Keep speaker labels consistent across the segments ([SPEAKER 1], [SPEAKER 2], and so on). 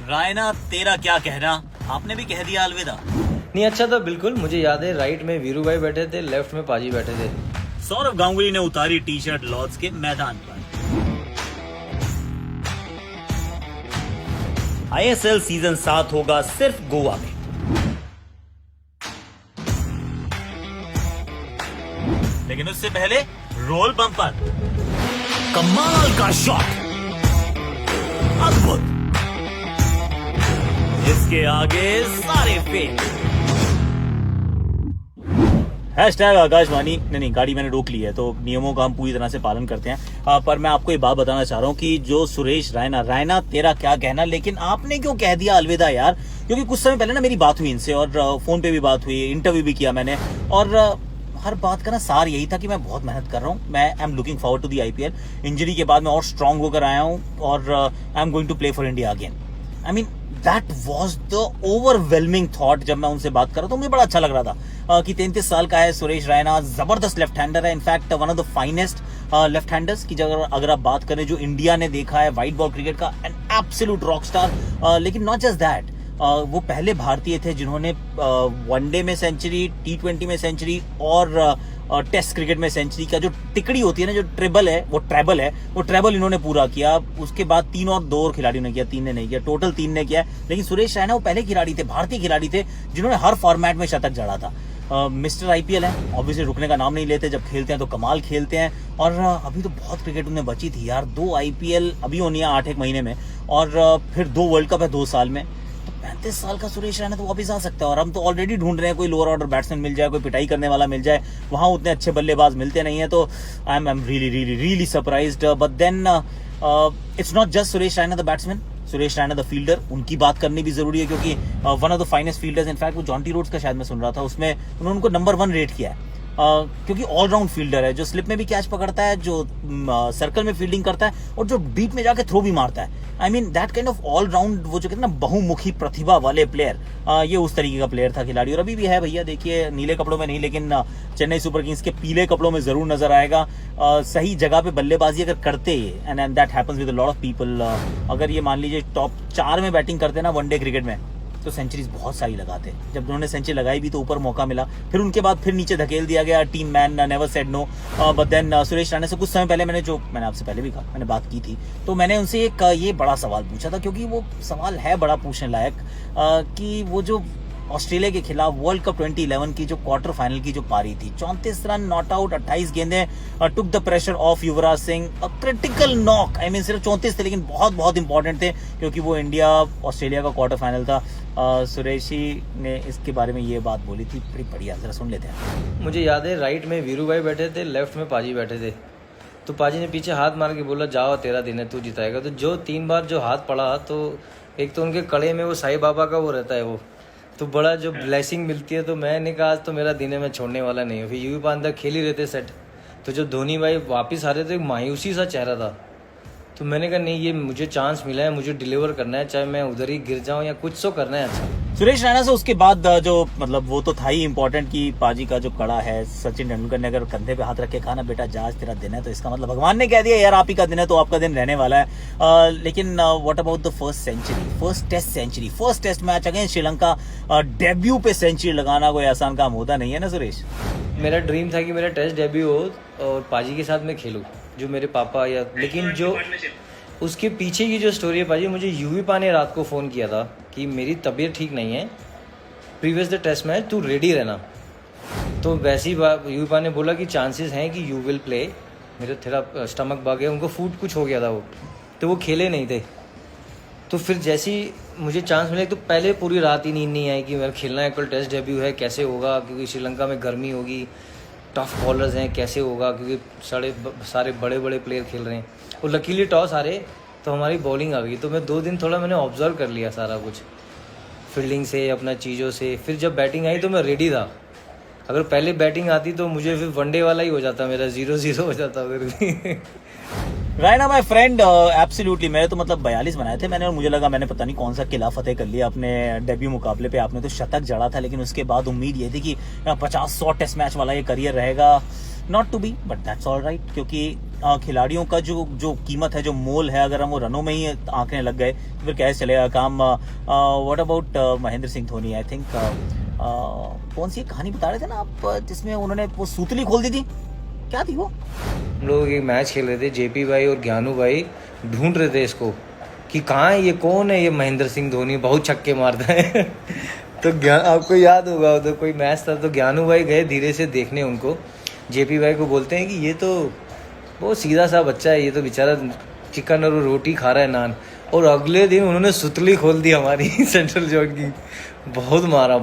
[SPEAKER 1] रायना तेरा क्या कहना, आपने भी कह दिया अलविदा।
[SPEAKER 2] नहीं अच्छा था बिल्कुल। मुझे याद है राइट में वीरू भाई बैठे थे, लेफ्ट में पाजी बैठे थे।
[SPEAKER 1] सौरव गांगुली ने उतारी टी शर्ट लॉर्ड्स के मैदान पर। आईएसएल सीजन 7 होगा सिर्फ गोवा में। लेकिन उससे पहले रोल बम्पर, कमाल का शॉट, अद्भुत, इसके आगे सारे फेल। हैशटैग आकाशवाणी नहीं, गाड़ी मैंने रोक ली है तो नियमों का हम पूरी तरह से पालन करते हैं। पर मैं आपको ये बात बताना चाह रहा हूँ कि जो सुरेश रायना तेरा क्या कहना, लेकिन आपने क्यों कह दिया अलविदा यार? क्योंकि कुछ समय पहले ना मेरी बात हुई इनसे और फोन पे भी बात हुई, इंटरव्यू भी किया मैंने, और हर बात का ना सार यही था कि मैं बहुत मेहनत कर रहा हूँ, मैं I am looking forward to the IPL. Injury के बाद मैं और स्ट्रांग होकर आया हूँ और I am going to play for India again. I mean that was the overwhelming thought जब मैं उनसे बात कर रहा था। मुझे बड़ा अच्छा लग रहा था कि 33 साल का है सुरेश रायना, जबरदस्त लेफ्ट हैंडर है, in fact one of the finest left handers की अगर आप बात करें जो इंडिया ने देखा है व्हाइट बॉल क्रिकेट का, एन एब्सोल्यूट रॉक स्टार। लेकिन नॉट जस्ट दैट, वो पहले भारतीय थे जिन्होंने वनडे में सेंचुरी, T20 में सेंचुरी और टेस्ट क्रिकेट में सेंचुरी का जो टिकड़ी होती है ना, जो ट्रेबल है, वो ट्रेबल इन्होंने पूरा किया। उसके बाद 2 और खिलाड़ियों ने किया, 3 ने नहीं किया, टोटल 3 ने किया। लेकिन सुरेश रायना वो पहले खिलाड़ी थे, भारतीय खिलाड़ी थे जिन्होंने हर फॉर्मेट में शतक जड़ा था। मिस्टर आईपीएल है, ऑब्वियसली रुकने का नाम नहीं लेते, जब खेलते हैं तो कमाल खेलते हैं। और अभी तो बहुत क्रिकेट उन्हें बची थी यार, 2 आईपीएल अभी होनी है 8 महीने में, और फिर 2 वर्ल्ड कप है 2 साल में। 35 साल का सुरेश रायना तो वापस आ सकता है, और हम तो ऑलरेडी ढूंढ रहे हैं कोई लोअर ऑर्डर बैट्समैन मिल जाए, कोई पिटाई करने वाला मिल जाए। वहां उतने अच्छे बल्लेबाज मिलते नहीं है, तो I am really surprised. But then it's not just Suresh Raina the batsman, Suresh Raina the fielder, उनकी बात करनी भी जरूरी है क्योंकि one of the finest fielders, in fact वो जॉन्टी रोड्स का शायद मैं सुन रहा था, उसमें उन्होंने उनको नंबर 1 रेट किया है। क्योंकि ऑलराउंड फील्डर है, जो स्लिप में भी कैच पकड़ता है, जो सर्कल में फील्डिंग करता है, और जो डीप में जाके थ्रो भी मारता है। I mean that kind of all round, वो जो कहते हैं ना बहुमुखी प्रतिभा वाले प्लेयर, ये उस तरीके का प्लेयर था खिलाड़ी, और अभी भी है भैया। देखिए नीले कपड़ों में नहीं, लेकिन चेन्नई सुपर किंग्स के पीले कपड़ों में जरूर नजर आएगा। सही जगह पे बल्लेबाजी अगर करते, and that happens with a lot of people, अगर ये मान लीजिए टॉप 4 में बैटिंग करते ना वनडे क्रिकेट में, तो सेंचुरीज बहुत सारी लगाते। जब उन्होंने सेंचुरी लगाई भी तो ऊपर मौका मिला, फिर उनके बाद फिर नीचे धकेल दिया गया। Team man never said no. But then Suresh Raina से कुछ समय पहले मैंने आपसे पहले भी कहा, मैंने बात की थी, तो मैंने उनसे एक ये बड़ा सवाल पूछा था, क्योंकि वो सवाल है बड़ा पूछने लायक, कि वो जो ऑस्ट्रेलिया के खिलाफ वर्ल्ड कप 2011 की जो क्वार्टर फाइनल की जो पारी थी, 34 रन नॉट आउट, 28 गेंदें, took the pressure of Yuvraj Singh, critical knock. I mean सिर्फ 34 थे, लेकिन बहुत बहुत इंपॉर्टेंट थे, क्योंकि वो इंडिया ऑस्ट्रेलिया का क्वार्टर फाइनल था। सुरेशी ने इसके बारे में ये बात बोली थी, बड़ी बढ़िया, जरा सुन लेते हैं।
[SPEAKER 2] मुझे याद है राइट में वीरू भाई बैठे थे, लेफ्ट में पाजी बैठे थे। तो पाजी ने पीछे हाथ मार के बोला, जाओ तेरा दिन है, तू जिताएगा। तो जो 3 बार जो हाथ पड़ा, तो एक तो उनके कड़े में वो साईं बाबा का वो रहता है, वो तो बड़ा जो ब्लेसिंग मिलती है। तो मैंने कहा आज तो मेरा दिन है, मैं छोड़ने वाला नहीं हूँ। फिर यूवी पांडा खेल ही रहते सेट, तो जब धोनी भाई वापस आ रहे थे, मायूसी सा चेहरा था। तो मैंने कहा नहीं, ये मुझे चांस मिला है, मुझे डिलीवर करना है, चाहे मैं उधर ही गिर जाऊं या कुछ तो करना है। अच्छा,
[SPEAKER 1] सुरेश रायना से उसके बाद जो मतलब वो तो था ही इंपॉर्टेंट कि पाजी का जो कड़ा है, सचिन तेंदुलकर ने अगर कंधे पे हाथ रख के कहा ना, बेटा जहाज तेरा दिन है, तो इसका मतलब भगवान ने कह दिया यार आप ही का दिन है, तो आपका दिन रहने वाला है। लेकिन what about the first century, first test century, first test match against Sri Lanka, debut पे सेंचुरी लगाना कोई आसान काम होता नहीं है ना सुरेश?
[SPEAKER 2] मेरा ड्रीम था कि मेरा टेस्ट डेब्यू हो और पाजी के साथ मैं खेलूँ, जो मेरे पापा या, लेकिन जो उसके पीछे की जो स्टोरी है पाजी, मुझे यूवी पा ने रात को फ़ोन किया था कि मेरी तबीयत ठीक नहीं है, प्रीवियस द टेस्ट मैच तू रेडी रहना। तो वैसे ही यूवी पा ने बोला कि चांसेस हैं कि यू विल प्ले। मेरा थोड़ा स्टमक बग गया, उनको फूड कुछ हो गया था, तो वो खेले नहीं थे। तो फिर जैसे ही मुझे चांस मिला, तो पहले पूरी रात ही नींद नहीं आई कि मेरा खेलना है, कल टेस्ट डेब्यू है, कैसे होगा, क्योंकि श्रीलंका में गर्मी होगी, टफ बॉलर्स हैं, कैसे होगा, क्योंकि सारे बड़े बड़े प्लेयर खेल रहे हैं। और लकीली टॉस हारे तो हमारी बॉलिंग आ गई। तो मैं 2 दिन थोड़ा मैंने ऑब्जर्व कर लिया सारा कुछ, फील्डिंग से, अपना चीज़ों से। फिर जब बैटिंग आई तो मैं रेडी था। अगर पहले बैटिंग आती तो मुझे फिर वनडे वाला ही हो जाता, मेरा 0-0 हो जाता फिर भी।
[SPEAKER 1] Raina my friend, absolutely. मेरे तो मतलब 42 बनाए थे मैंने, और मुझे लगा मैंने पता नहीं कौन सा किला फतेह कर लिया अपने डेब्यू मुकाबले पे। आपने तो शतक जड़ा था, लेकिन उसके बाद उम्मीद ये थी कि 50-100 टेस्ट मैच वाला ये करियर रहेगा। Not to be, but that's all right, क्योंकि खिलाड़ियों का जो कीमत है, जो मोल है, अगर हम वो रनों में ही आंकने लग गए तो फिर कैसे चलेगा काम। What about Mahendra Singh Dhoni? I think कौन सी कहानी बता रहे थे ना आप, जिसमें उन्होंने वो सूतली खोल दी थी, क्या थी वो?
[SPEAKER 2] हम लोग एक मैच खेल रहे थे, जेपी भाई और ज्ञानू भाई ढूंढ रहे थे इसको कि कहाँ है ये, कौन है ये महेंद्र सिंह धोनी, बहुत छक्के मारता है। तो आपको याद होगा, तो कोई मैच था तो ज्ञानू भाई गए धीरे से देखने उनको, जेपी भाई को बोलते हैं कि ये तो बहुत सीधा सा बच्चा है, ये तो बेचारा चिकन और रोटी खा रहा है, नान। और अगले दिन उन्होंने सुतली खोल दी हमारी सेंट्रल जोन की। बहुत मारा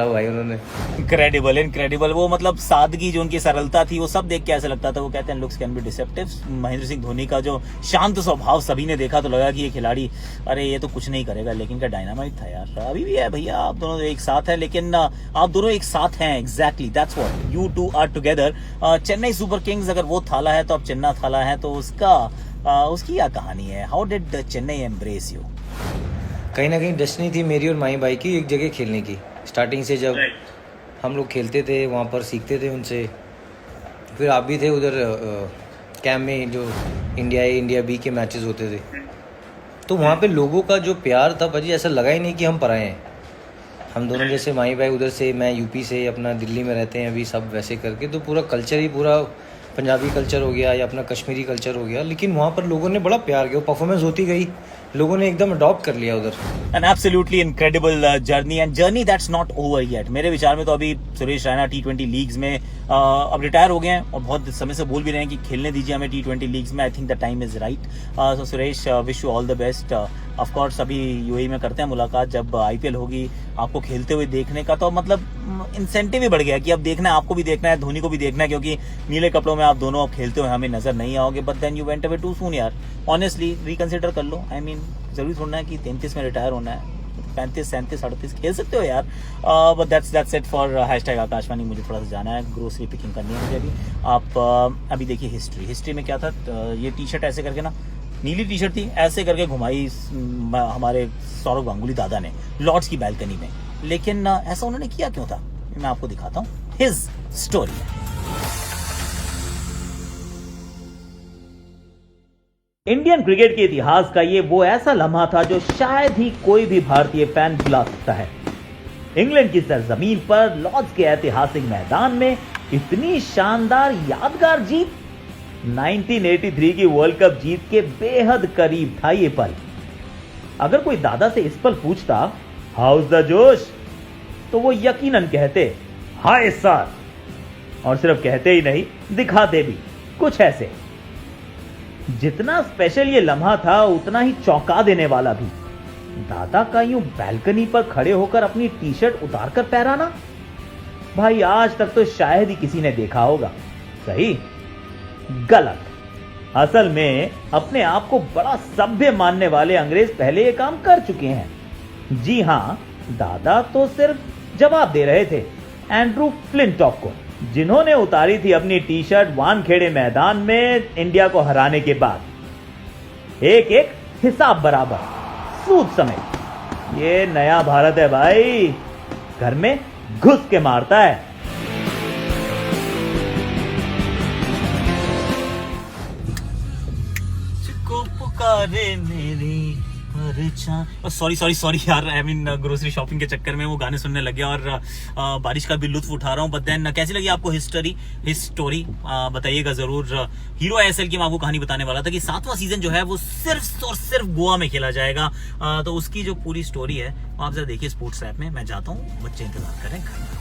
[SPEAKER 2] भाई उन्होंने।
[SPEAKER 1] इनक्रेडिबल। वो मतलब सादगी, जो उनकी सरलता थी, वो सब देख के ऐसा लगता था। वो कहते हैं looks can be deceptive. Mahendra Singh Dhoni का जो शांत स्वभाव सभी ने देखा तो लगा कि ये खिलाड़ी, अरे ये तो कुछ नहीं करेगा, लेकिन क्या डायनामाइट था यार। अभी भी है भैया, आप दोनों एक साथ हैं, लेकिन आप दोनों एक साथ हैं। Exactly, that's what, you two are together. Chennai Super Kings अगर वो थाला है तो अब चेन्नई थाला है, तो उसकी क्या कहानी है? How did Chennai embrace you?
[SPEAKER 2] कहीं ना कहीं डेस्टिनी थी मेरी और माही भाई की एक जगह खेलने की। स्टार्टिंग से जब हम लोग खेलते थे वहाँ पर सीखते थे उनसे। फिर आप भी थे उधर कैंप में, जो इंडिया बी के मैचेस होते थे, तो वहाँ पे लोगों का जो प्यार था भाजी, ऐसा लगा ही नहीं कि हम पराए हैं। हम दोनों जैसे माही भाई उधर से, मैं यूपी से, अपना दिल्ली में रहते हैं अभी, सब वैसे करके, तो पूरा कल्चर ही पूरा पंजाबी कल्चर हो गया या अपना कश्मीरी कल्चर हो गया। लेकिन वहाँ पर लोगों ने बड़ा प्यार किया, परफॉर्मेंस होती गई, लोगों ने एकदम अडॉप्ट कर लिया उधर।
[SPEAKER 1] An absolutely incredible journey, and journey that's not over yet. मेरे विचार में तो अभी सुरेश रैना T20 लीग्स में अब रिटायर हो गए हैं और बहुत समय से बोल भी रहे हैं कि खेलने दीजिए हमें T20 लीग्स में। I think the time is right. So Suresh, wish you all the best. Of course अभी यूएई में करते हैं मुलाकात, जब आईपीएल होगी आपको खेलते हुए देखने का, तो मतलब इंसेंटिव भी बढ़ गया कि अब देखना है, आपको भी देखना है, धोनी को भी देखना है, क्योंकि नीले कपड़ों में आप दोनों अब खेलते हुए हमें नजर नहीं आओगे। But then you went away too soon यार। ऑनेस्टली रिकंसिडर कर लो। आई मीन जरूरी थोड़ा है कि 33 में रिटायर होना है, 35, 37, 38 खेल सकते हो यार। But that's it for #Akashvani. मुझे थोड़ा सा जाना है, ग्रोसरी पिकिंग करनी है मुझे अभी। आप अभी देखिए हिस्ट्री में क्या था। ये टी शर्ट ऐसे करके ना, नीली टी शर्ट थी, ऐसे करके घुमाई हमारे सौरव गांगुली दादा ने लॉर्ड्स की बैल्कनी में। लेकिन ऐसा उन्होंने किया क्यों था, मैं आपको दिखाता हूँ। His story. इंडियन क्रिकेट के इतिहास का ये वो ऐसा लम्हा था जो शायद ही कोई भी भारतीय फैन भुला सकता है। इंग्लैंड की सरजमीन पर लॉर्ड्स के ऐतिहासिक मैदान में इतनी शानदार यादगार जीत, 1983 की वर्ल्ड कप जीत के बेहद करीब था ये पल। अगर कोई दादा से इस पल पूछता हाउस द जोश, तो वो यकीनन कहते हाय सर, और सिर्फ कहते ही नहीं दिखाते भी कुछ ऐसे। जितना स्पेशल ये लम्हा था उतना ही चौंका देने वाला भी। दादा का यूं बैल्कनी पर खड़े होकर अपनी टी शर्ट उतारकर पैराना, भाई आज तक तो शायद ही किसी ने देखा होगा। सही? गलत। असल में अपने आप को बड़ा सभ्य मानने वाले अंग्रेज पहले ये काम कर चुके हैं। जी हां, दादा तो सिर्फ जवाब दे रहे थे एंड्रू फ्लिंटॉक को, जिन्होंने उतारी थी अपनी टी शर्ट वानखेड़े मैदान में इंडिया को हराने के बाद। एक एक हिसाब बराबर, सूद समेत। ये नया भारत है भाई, घर में घुस के मारता है। सॉरी यार, आई मीन ग्रोसरी शॉपिंग के चक्कर में वो गाने सुनने लगे और बारिश का भी लुत्फ उठा रहा हूँ। बट देन कैसी लगी आपको हिस्टोरी बताइएगा जरूर। हीरो आईएसएल की मैं आपको कहानी बताने वाला था कि 7वां सीजन जो है वो सिर्फ और सिर्फ गोवा में खेला जाएगा। तो उसकी जो पूरी स्टोरी है वो आप जरा देखिए स्पोर्ट्स ऐप में। मैं जाता हूँ, बच्चे इंतजार करें घर में।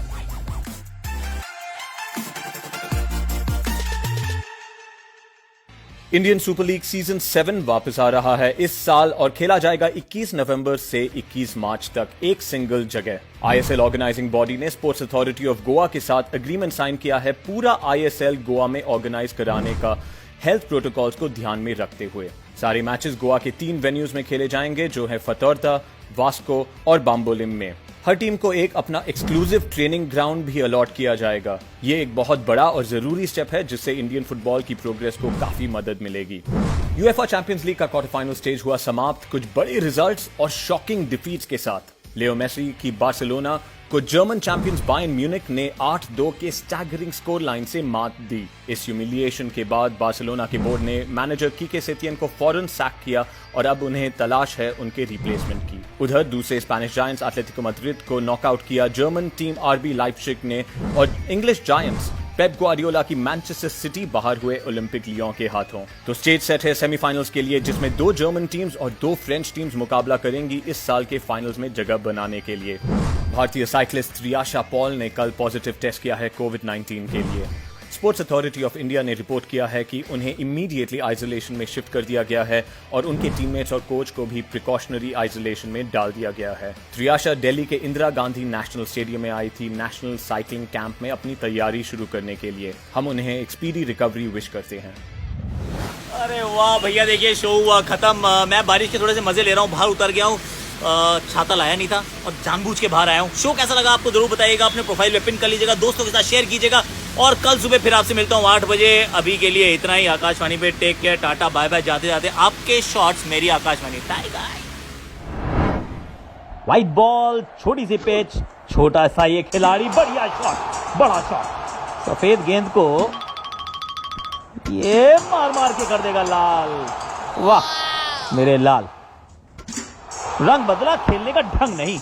[SPEAKER 3] इंडियन सुपर लीग सीजन 7 वापस आ रहा है इस साल और खेला जाएगा 21 नवंबर से 21 मार्च तक एक सिंगल जगह। आईएसएल ऑर्गेनाइजिंग बॉडी ने स्पोर्ट्स अथॉरिटी ऑफ गोवा के साथ एग्रीमेंट साइन किया है पूरा आईएसएल गोवा में ऑर्गेनाइज कराने का, हेल्थ प्रोटोकॉल्स को ध्यान में रखते हुए। सारे मैचेस गोवा के 3 वेन्यूज में खेले जाएंगे, जो है फतौरता, वास्को और बाम्बोलिम में। हर टीम को एक अपना एक्सक्लूसिव ट्रेनिंग ग्राउंड भी अलॉट किया जाएगा। ये एक बहुत बड़ा और जरूरी स्टेप है जिससे इंडियन फुटबॉल की प्रोग्रेस को काफी मदद मिलेगी। यूएफए चैंपियंस लीग का क्वार्टर फाइनल स्टेज हुआ समाप्त कुछ बड़े रिजल्ट्स और शॉकिंग डिफीट्स के साथ। लियो मेसी की बार्सिलोना को जर्मन चैंपियंस बायर्न म्यूनिख ने 8-2 के स्टैगरिंग स्कोर लाइन से मात दी। इस ह्यूमिलिएशन के बाद बार्सिलोना के बोर्ड ने मैनेजर कीके सेटियन को फौरन सैक किया और अब उन्हें तलाश है उनके रिप्लेसमेंट की। उधर दूसरे स्पेनिश जायंट्स एटलेटिको मैड्रिड को नॉकआउट किया जर्मन टीम आरबी लाइप्जिग ने, और इंग्लिश जायंट्स पेप ग्वार्डियोला की मैनचेस्टर सिटी बाहर हुए ओलंपिक लियोन के हाथों। तो स्टेज सेट है सेमीफाइनल्स के लिए, जिसमें 2 जर्मन टीम्स और 2 फ्रेंच टीम्स मुकाबला करेंगी इस साल के फाइनल्स में जगह बनाने के लिए। भारतीय साइकिलिस्ट त्रियाशा पॉल ने कल पॉजिटिव टेस्ट किया है कोविड-19 के लिए। स्पोर्ट्स अथॉरिटी ऑफ इंडिया ने रिपोर्ट किया है कि उन्हें इमीडिएटली आइसोलेशन में शिफ्ट कर दिया गया है और उनके टीममेट्स और कोच को भी प्रिकॉशनरी आइसोलेशन में डाल दिया गया है। त्रियाशा दिल्ली के इंदिरा गांधी नेशनल स्टेडियम में आई थी नेशनल साइकिलिंग कैंप में अपनी तैयारी शुरू करने के लिए। हम उन्हें एक स्पीडी रिकवरी विश करते हैं।
[SPEAKER 1] अरे वाह भैया, देखिए शो हुआ खत्म। मैं बारिश के थोड़े से मजे ले रहा हूँ, बाहर उतर गया हूँ, छाता लाया नहीं था और जानबूझ के बाहर आया हूँ। शो कैसा लगा आपको जरूर बताइएगा, अपने प्रोफाइल पे पिन कर लीजिएगा, दोस्तों के साथ शेयर कीजिएगा और कल सुबह फिर आपसे मिलता हूँ 8 बजे। अभी के लिए इतना ही। आकाशवाणी पे take care, tata bye bye. जाते जाते आपके शॉट्स मेरी Akashvani. Bye bye. White ball, छोटी सी पिच, छोटा सा ये खिलाड़ी, बढ़िया शॉट, बड़ा शॉट। सफेद गेंद को ये मार मार के कर देगा लाल। वाह मेरे लाल, रंग बदला, खेलने का ढंग नहीं।